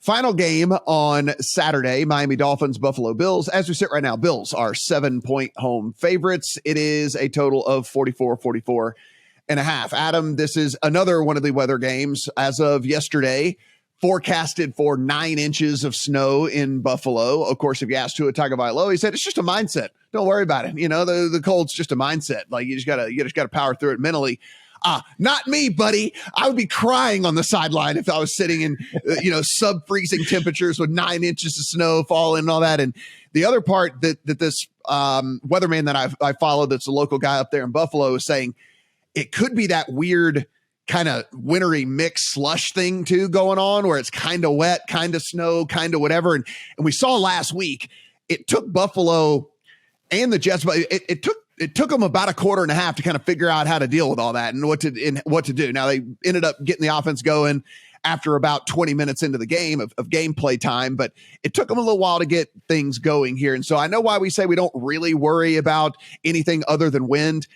Final game on Saturday, Miami Dolphins, Buffalo Bills. As we sit right now, Bills are 7-point home favorites. It is a total of 44 and a half. Adam, this is another one of the weather games. As of yesterday, forecasted for 9 inches of snow in Buffalo. Of course, if you asked Tua Tagovailoa, he said it's just a mindset. Don't worry about it. You know, the cold's just a mindset. Like you just gotta power through it mentally. Not me, buddy. I would be crying on the sideline if I was sitting in, sub-freezing temperatures with 9 inches of snow falling and all that. And the other part that this weatherman that I follow, that's a local guy up there in Buffalo, is saying it could be that weird kind of wintry mix slush thing too going on, where it's kind of wet, kind of snow, kind of whatever. And we saw last week, it took Buffalo and the Jets, but it took them about a quarter and a half to kind of figure out how to deal with all that and what to do. Now they ended up getting the offense going after about 20 minutes into the game of gameplay time, but it took them a little while to get things going here. And so I know why we say we don't really worry about anything other than wind.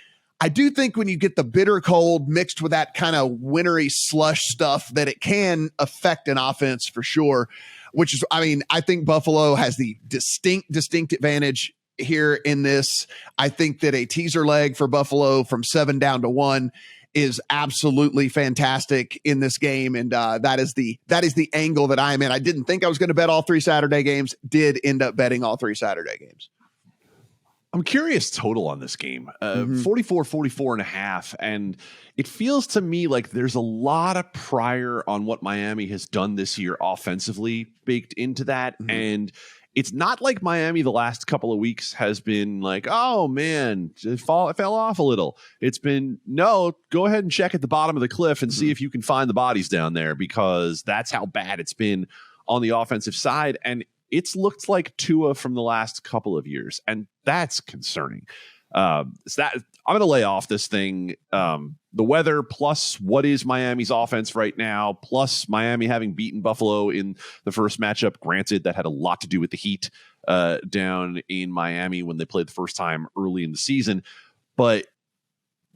I do think when you get the bitter cold mixed with that kind of wintry slush stuff, that it can affect an offense for sure, which is, I think Buffalo has the distinct advantage here in this. I think that a teaser leg for Buffalo from 7 down to 1 is absolutely fantastic in this game. And that is the angle that I'm in. I didn't think I was going to bet all 3 Saturday games, did end up betting all 3 Saturday games. I'm curious total on this game, 44 and a half. And it feels to me like there's a lot of prior on what Miami has done this year offensively baked into that. Mm-hmm. And it's not like Miami the last couple of weeks has been like, oh man, it fell off a little. It's been, no, go ahead and check at the bottom of the cliff and see if you can find the bodies down there, because that's how bad it's been on the offensive side. And it's looked like Tua from the last couple of years, and that's concerning. I'm going to lay off this thing. The weather plus what is Miami's offense right now, plus Miami having beaten Buffalo in the first matchup. Granted, that had a lot to do with the heat down in Miami when they played the first time early in the season. But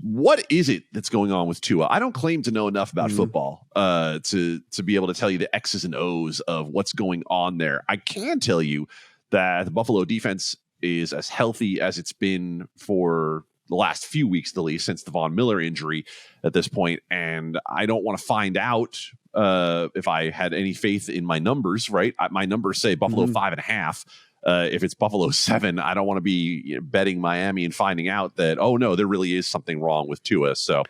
what is it that's going on with Tua? I don't claim to know enough about football to be able to tell you the X's and O's of what's going on there. I can tell you that the Buffalo defense is as healthy as it's been for the last few weeks, at least since the Von Miller injury at this point. And I don't want to find out if I had any faith in my numbers, right? My numbers say Buffalo 5.5. If it's Buffalo 7, I don't want to be betting Miami and finding out that, oh no, there really is something wrong with Tua. So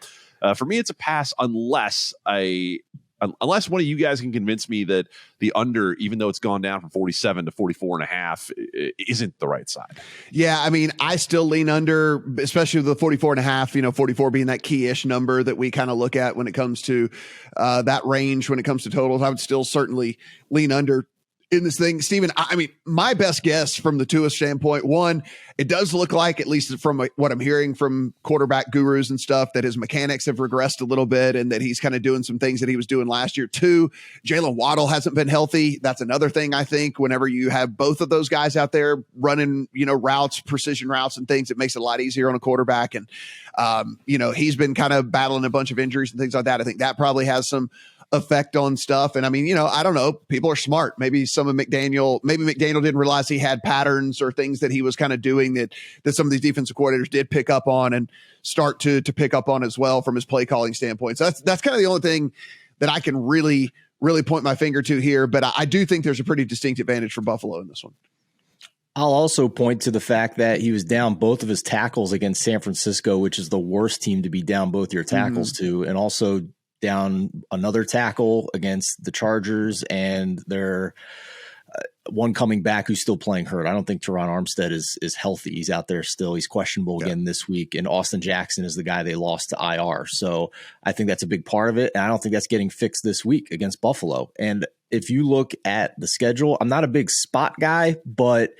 for me, it's a pass unless one of you guys can convince me that the under, even though it's gone down from 47 to 44.5, isn't the right side. Yeah, I still lean under, especially with the 44.5, 44 being that key-ish number that we kind of look at when it comes to that range, when it comes to totals. I would still certainly lean under in this thing. Steven, my best guess from the Tua standpoint, one, it does look like, at least from what I'm hearing from quarterback gurus and stuff, that his mechanics have regressed a little bit and that he's kind of doing some things that he was doing last year. Two, Jalen Waddle hasn't been healthy. That's another thing, I think, whenever you have both of those guys out there running, routes, precision routes and things, it makes it a lot easier on a quarterback. And, he's been kind of battling a bunch of injuries and things like that. I think that probably has some effect on stuff. And I don't know, people are smart. Maybe McDaniel didn't realize he had patterns or things that he was kind of doing that some of these defensive coordinators did pick up on and start to pick up on as well from his play calling standpoint. So that's kind of the only thing that I can really, really point my finger to here. But I do think there's a pretty distinct advantage for Buffalo in this one. I'll also point to the fact that he was down both of his tackles against San Francisco, which is the worst team to be down both your tackles to, and also down another tackle against the Chargers, and they're one coming back who's still playing hurt. I don't think Teron Armstead is healthy. He's out there still. He's questionable again this week. And Austin Jackson is the guy they lost to IR. So I think that's a big part of it. And I don't think that's getting fixed this week against Buffalo. And if you look at the schedule, I'm not a big spot guy, but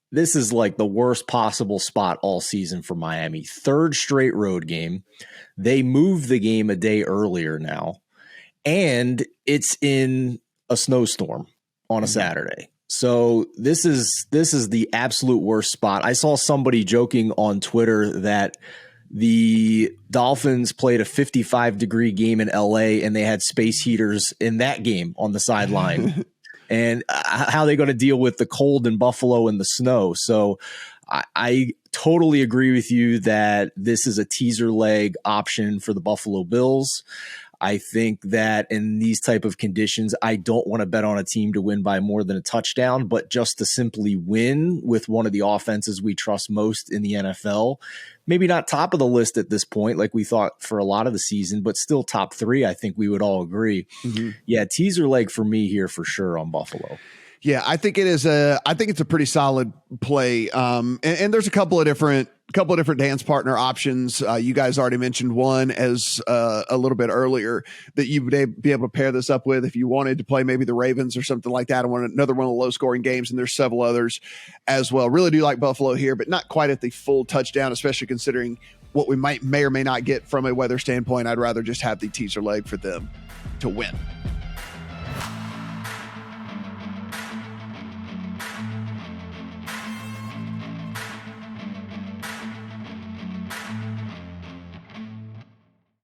this is like the worst possible spot all season for Miami. Third straight road game. They moved the game a day earlier now, and it's in a snowstorm on a Saturday. So this is the absolute worst spot. I saw somebody joking on Twitter that the Dolphins played a 55-degree game in LA and they had space heaters in that game on the sideline and how are they going to deal with the cold in Buffalo and the snow? So I totally agree with you that this is a teaser leg option for the Buffalo Bills. I think that in these type of conditions, I don't want to bet on a team to win by more than a touchdown, but just to simply win with one of the offenses we trust most in the NFL. Maybe not top of the list at this point, like we thought for a lot of the season, but still top 3. I think we would all agree. Yeah, teaser leg for me here for sure on Buffalo. Yeah, I think it's a pretty solid play. And there's a couple of different dance partner options. You guys already mentioned one as a little bit earlier that you would be able to pair this up with if you wanted to play maybe the Ravens or something like that. I want another one of the low scoring games, and there's several others as well. Really do like Buffalo here, but not quite at the full touchdown, especially considering what we may or may not get from a weather standpoint. I'd rather just have the teaser leg for them to win.